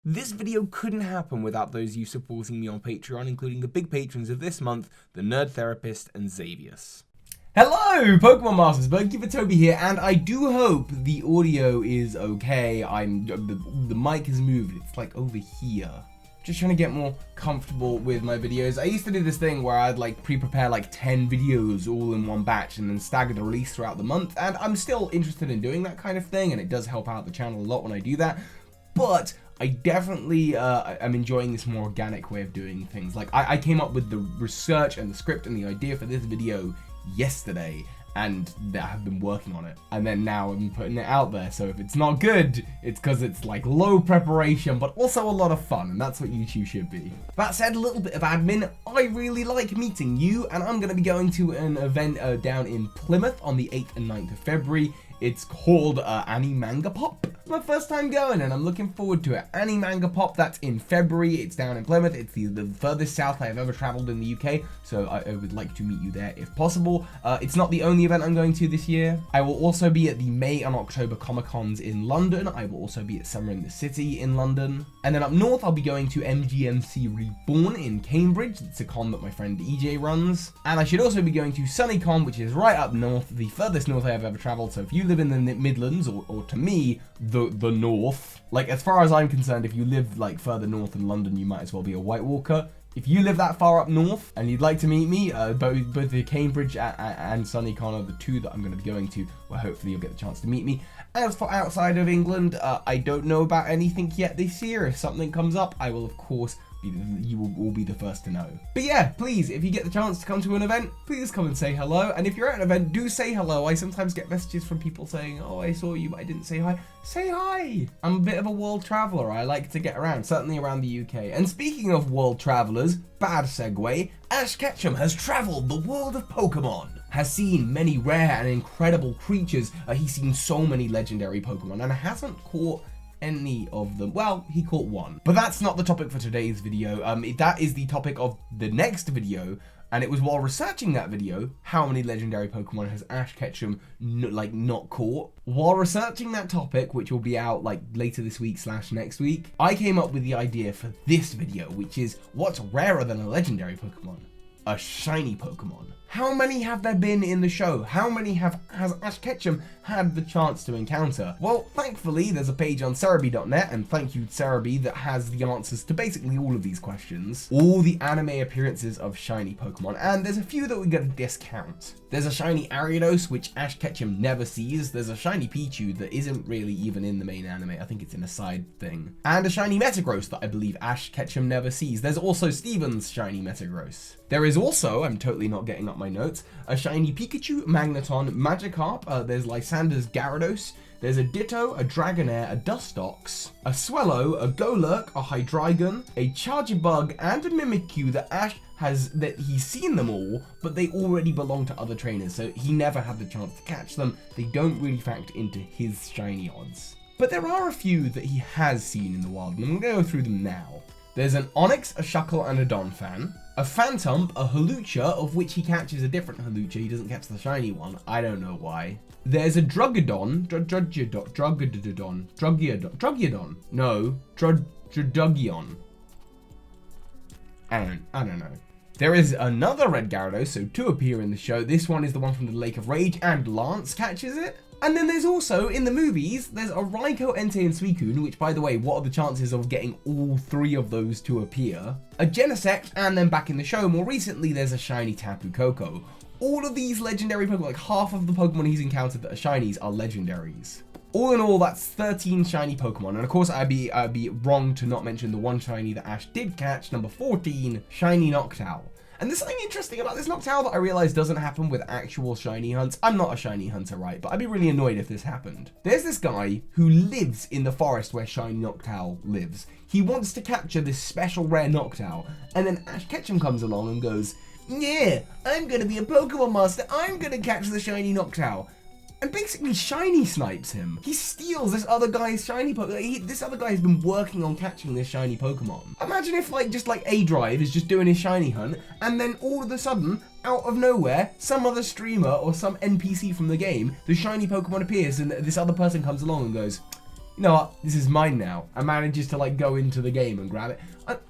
This video couldn't happen without those you supporting me on Patreon, including the big patrons of this month, the Nerd Therapist and Xavius. Hello, Pokemon Masters, Toby here, and I do hope the audio is okay. The mic has moved, it's like over here. Just trying to get more comfortable with my videos. I used to do this thing where I'd like pre-prepare like 10 videos all in one batch and then stagger the release throughout the month, and I'm still interested in doing that kind of thing, and it does help out the channel a lot when I do that, but I definitely am enjoying this more organic way of doing things. Like, I came up with the research and the script and the idea for this video yesterday, and I have been working on it. And then now I'm putting it out there, so if it's not good, it's because it's like low preparation, but also a lot of fun, and that's what YouTube should be. That said, a little bit of admin. I really like meeting you, and I'm going to be going to an event down in Plymouth on the 8th and 9th of February. It's called Anime Manga Pop. It's my first time going and I'm looking forward to it. Anime Manga Pop, that's in February. It's down in Plymouth. It's the furthest south I have ever traveled in the UK, so I would like to meet you there if possible. It's not the only event I'm going to this year. I will also be at the May and October Comic Cons in London. I will also be at Summer in the City in London. And then up north, I'll be going to MGMC Reborn in Cambridge. It's a con that my friend EJ runs. And I should also be going to SunnyCon, which is right up north, the furthest north I have ever traveled. So if you live in the Midlands, or to me, the north, like as far as I'm concerned, if you live like further north than London, you might as well be a White Walker. If you live that far up north and you'd like to meet me, both the Cambridge and SunnyCon are the two that I'm going to be going to, where hopefully you'll get the chance to meet me. As for outside of England, I don't know about anything yet this year. If something comes up, I will of course you will all be the first to know. But yeah, please, if you get the chance to come to an event, please come and say hello. And if you're at an event, do say hello. I sometimes get messages from people saying, oh, I saw you, but I didn't say hi. Say hi. I'm a bit of a world traveler. I like to get around, certainly around the UK. And speaking of world travelers, bad segue, Ash Ketchum has traveled the world of Pokemon. Has seen many rare and incredible creatures. He's seen so many legendary Pokemon and hasn't caught any of them. Well, he caught one. But that's not the topic for today's video. That is the topic of the next video. And it was while researching that video, how many legendary Pokemon has Ash Ketchum not caught? While researching that topic, which will be out like later this week / next week, I came up with the idea for this video, which is what's rarer than a legendary Pokemon? A shiny Pokemon. How many have there been in the show? How many has Ash Ketchum had the chance to encounter? Well, thankfully, there's a page on Cerebi.net, and thank you, Cerebi, that has the answers to basically all of these questions. All the anime appearances of shiny Pokemon, and there's a few that we get a discount. There's a shiny Ariados, which Ash Ketchum never sees. There's a shiny Pichu that isn't really even in the main anime. I think it's in a side thing. And a shiny Metagross that I believe Ash Ketchum never sees. There's also Steven's shiny Metagross. There is also, I'm totally not getting up my notes, a shiny Pikachu, Magneton, Magikarp, there's Lysander's Gyarados, there's a Ditto, a Dragonair, a Dustox, a Swellow, a Golurk, a Hydreigon, a Charjabug, and a Mimikyu that Ash he's seen them all, but they already belong to other trainers, so he never had the chance to catch them. They don't really factor into his shiny odds. But there are a few that he has seen in the wild, and I'm going to go through them now. There's an Onix, a Shuckle, and a Donphan. A Phantump, a Hawlucha, of which he catches a different Hawlucha. He doesn't catch the shiny one. I don't know why. There's a Drugodon. Drugiodon. No. Drugion. I don't know. There is another red Gyarados, so two appear in the show. This one is the one from the Lake of Rage, and Lance catches it. And then there's also, in the movies, there's a Raikou, Entei, and Suicune, which, by the way, what are the chances of getting all three of those to appear? A Genesect, and then back in the show, more recently, there's a shiny Tapu Koko. All of these legendary Pokemon, like half of the Pokemon he's encountered that are shinies, are legendaries. All in all, that's 13 shiny Pokemon, and of course, I'd be wrong to not mention the one shiny that Ash did catch, number 14, shiny Noctowl. And there's something interesting about this Noctowl that I realize doesn't happen with actual shiny hunts. I'm not a shiny hunter, right? But I'd be really annoyed if this happened. There's this guy who lives in the forest where shiny Noctowl lives. He wants to capture this special rare Noctowl. And then Ash Ketchum comes along and goes, yeah, I'm going to be a Pokemon master. I'm going to catch the shiny Noctowl. And basically shiny snipes him. He steals this other guy's shiny Pokemon. This other guy has been working on catching this shiny Pokemon. Imagine if just A-Drive is just doing his shiny hunt, and then all of a sudden, out of nowhere, some other streamer or some NPC from the game, the shiny Pokemon appears, and this other person comes along and goes, no, this is mine now, and manages to like go into the game and grab it.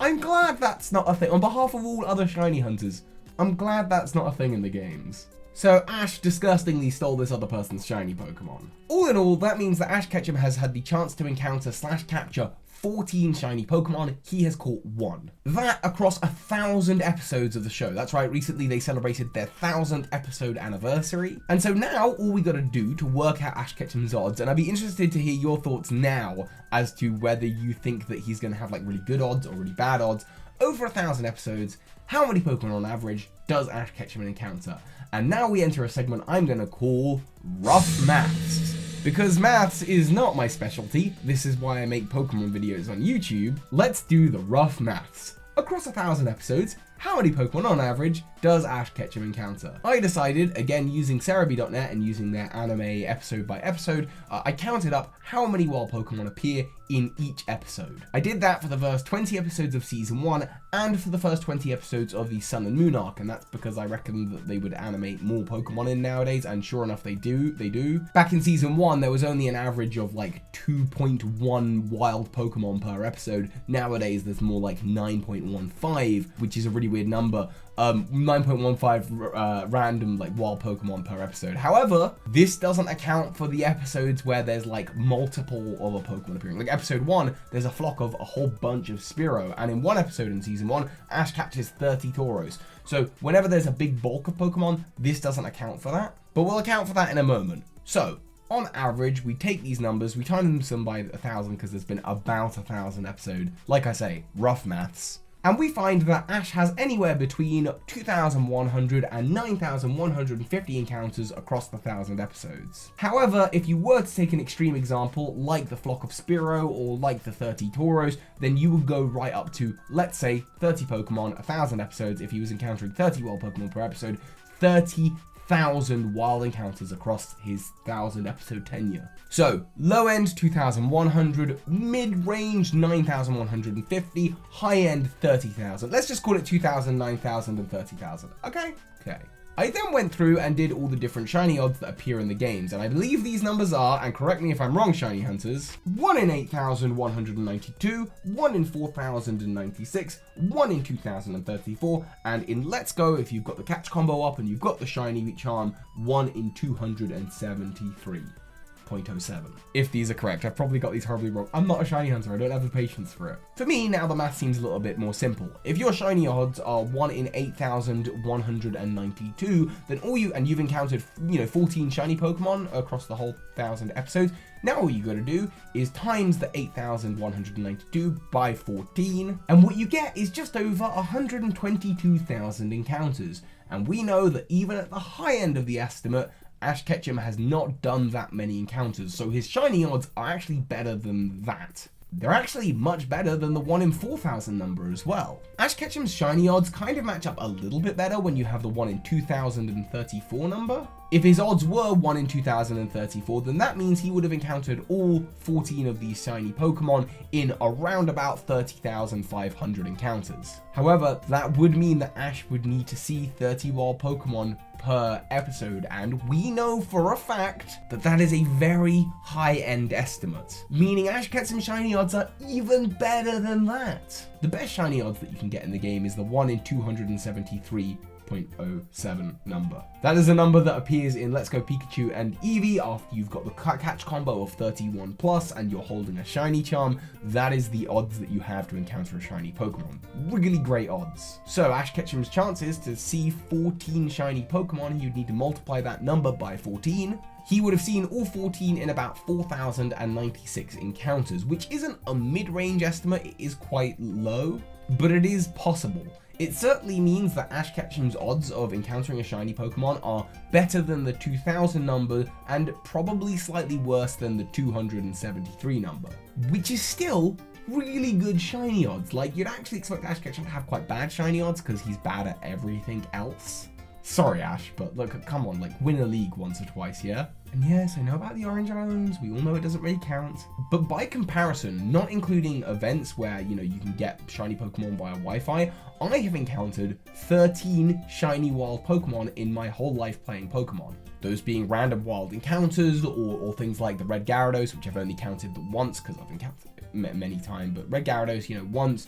I'm glad that's not a thing. On behalf of all other shiny hunters, I'm glad that's not a thing in the games. So Ash disgustingly stole this other person's shiny Pokemon. All in all, that means that Ash Ketchum has had the chance to encounter / capture 14 shiny Pokemon. He has caught 1. That across 1,000 episodes of the show. That's right, recently they celebrated their 1,000th episode anniversary. And so now all we gotta do to work out Ash Ketchum's odds, and I'd be interested to hear your thoughts now as to whether you think that he's gonna have like really good odds or really bad odds. Over 1,000 episodes, how many Pokemon on average does Ash Ketchum encounter? And now we enter a segment I'm gonna call Rough Maths. Because maths is not my specialty, this is why I make Pokemon videos on YouTube, let's do the rough maths. Across 1,000 episodes, how many Pokemon on average does Ash Ketchum encounter? I decided, again using Cerebi.net and using their anime episode by episode, I counted up how many wild Pokemon appear in each episode. I did that for the first 20 episodes of season 1 and for the first 20 episodes of the Sun and Moon arc, and that's because I reckon that they would animate more Pokemon in nowadays, and sure enough they do. Back in season 1 there was only an average of like 2.1 wild Pokemon per episode. Nowadays there's more like 9.15, which is a really weird number. 9.15 random like wild Pokemon per episode. However, this doesn't account for the episodes where there's like multiple other Pokemon appearing. Like episode 1, there's a flock of a whole bunch of Spearow, and in one episode in season 1, Ash catches 30 Tauros. So whenever there's a big bulk of Pokemon, this doesn't account for that. But we'll account for that in a moment. So on average, we take these numbers, we times them by 1,000 because there's been about 1,000 episodes. Like I say, rough maths. And we find that Ash has anywhere between 2,100 and 9,150 encounters across the 1,000 episodes. However, if you were to take an extreme example, like the flock of Spearow or like the 30 Tauros, then you would go right up to, let's say, 30 Pokemon, 1,000 episodes. If he was encountering 30 wild Pokemon per episode, 30,000 wild encounters across his 1,000 episode tenure. So, low end 2,100, mid range 9,150, high end 30,000. Let's just call it 2,000, 9,000, and 30,000. Okay? Okay. I then went through and did all the different shiny odds that appear in the games, and I believe these numbers are, and correct me if I'm wrong, shiny hunters, 1 in 8,192, 1 in 4,096, 1 in 2,034, and in Let's Go, if you've got the catch combo up and you've got the shiny charm, 1 in 273. 0.07. If these are correct, I've probably got these horribly wrong. I'm not a shiny hunter, I don't have the patience for it. For me, now the math seems a little bit more simple. If your shiny odds are 1 in 8,192, then you've encountered, 14 shiny Pokemon across the whole 1,000 episodes, now all you gotta do is times the 8,192 by 14, and what you get is just over 122,000 encounters. And we know that even at the high end of the estimate, Ash Ketchum has not done that many encounters, so his shiny odds are actually better than that. They're actually much better than the 1 in 4,000 number as well. Ash Ketchum's shiny odds kind of match up a little bit better when you have the 1 in 2,034 number. If his odds were 1 in 2,034, then that means he would have encountered all 14 of these shiny Pokemon in around about 30,500 encounters. However, that would mean that Ash would need to see 30 wild Pokemon per episode, and we know for a fact that that is a very high-end estimate, meaning Ash Ketchum's shiny odds are even better than that. The best shiny odds that you can get in the game is the 1 in 273.07 number. That is a number that appears in Let's Go Pikachu and Eevee after you've got the catch combo of 31 plus and you're holding a shiny charm. That is the odds that you have to encounter a shiny Pokemon. Really great odds. So Ash Ketchum's chances to see 14 shiny Pokemon, you'd need to multiply that number by 14. He would have seen all 14 in about 4,096 encounters, which isn't a mid-range estimate, it is quite low, but it is possible. It certainly means that Ash Ketchum's odds of encountering a shiny Pokemon are better than the 2,000 number and probably slightly worse than the 273 number, which is still really good shiny odds. Like, you'd actually expect Ash Ketchum to have quite bad shiny odds because he's bad at everything else. Sorry, Ash, but look, come on, like, win a league once or twice, yeah? And yes, I know about the Orange Islands, we all know it doesn't really count. But by comparison, not including events where, you know, you can get shiny Pokemon via Wi-Fi, I have encountered 13 shiny wild Pokemon in my whole life playing Pokemon. Those being random wild encounters, or things like the Red Gyarados, which I've only counted once, because I've encountered it many times, but Red Gyarados, you know, once,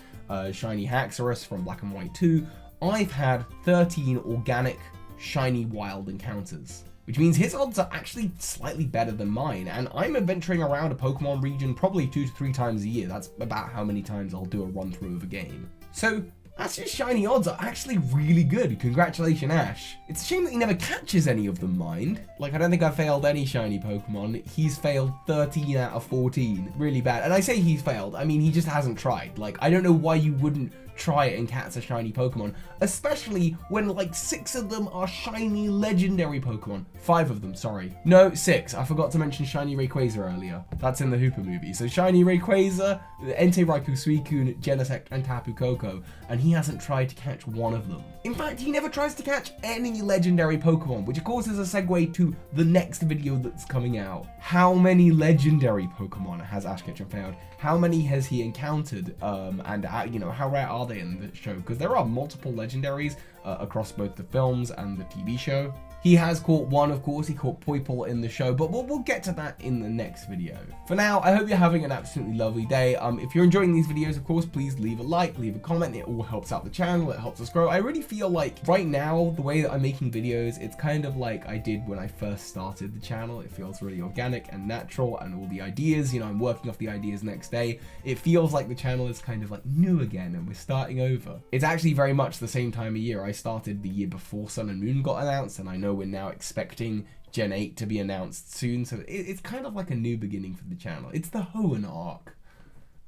shiny Haxorus from Black and White 2, I've had 13 organic shiny wild encounters, which means his odds are actually slightly better than mine, and I'm adventuring around a Pokemon region probably 2 to 3 times a year. That's about how many times I'll do a run through of a game. So Ash's shiny odds are actually really good. Congratulations, Ash. It's a shame that he never catches any of them, mind. Like, I don't think I've failed any shiny Pokemon. He's failed 13 out of 14. Really bad. And I say he's failed, I mean, he just hasn't tried. Like, I don't know why you wouldn't try it and catch a shiny Pokemon, especially when like 6 of them are shiny legendary Pokemon. 5 of them, sorry. No, 6. I forgot to mention shiny Rayquaza earlier. That's in the Hooper movie. So shiny Rayquaza, Entei Raikou Suicune, Genesect, and Tapu Koko, and he hasn't tried to catch one of them. In fact, he never tries to catch any legendary Pokemon, which of course is a segue to the next video that's coming out. How many legendary Pokemon has Ash Ketchum found? How many has he encountered? And you know, how rare are they in the show? Because there are multiple legendaries across both the films and the TV show. He has caught one, of course. He caught Poipole in the show, but we'll get to that in the next video. For now, I hope you're having an absolutely lovely day. If you're enjoying these videos, of course, please leave a like, leave a comment. It all helps out the channel. It helps us grow. I really feel like right now, the way that I'm making videos, it's kind of like I did when I first started the channel. It feels really organic and natural, and all the ideas, you know, I'm working off the ideas next day. It feels like the channel is kind of like new again, and we're starting over. It's actually very much the same time of year. I started the year before Sun and Moon got announced, and I know we're now expecting Gen 8 to be announced soon, so it's kind of like a new beginning for the channel. It's the Hoenn arc.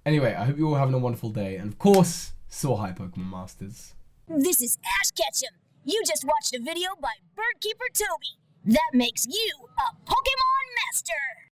Anyway, I hope you're all having a wonderful day, and of course, soar high, Pokemon Masters. This is Ash Ketchum. You just watched a video by Birdkeeper Toby. That makes you a Pokemon Master!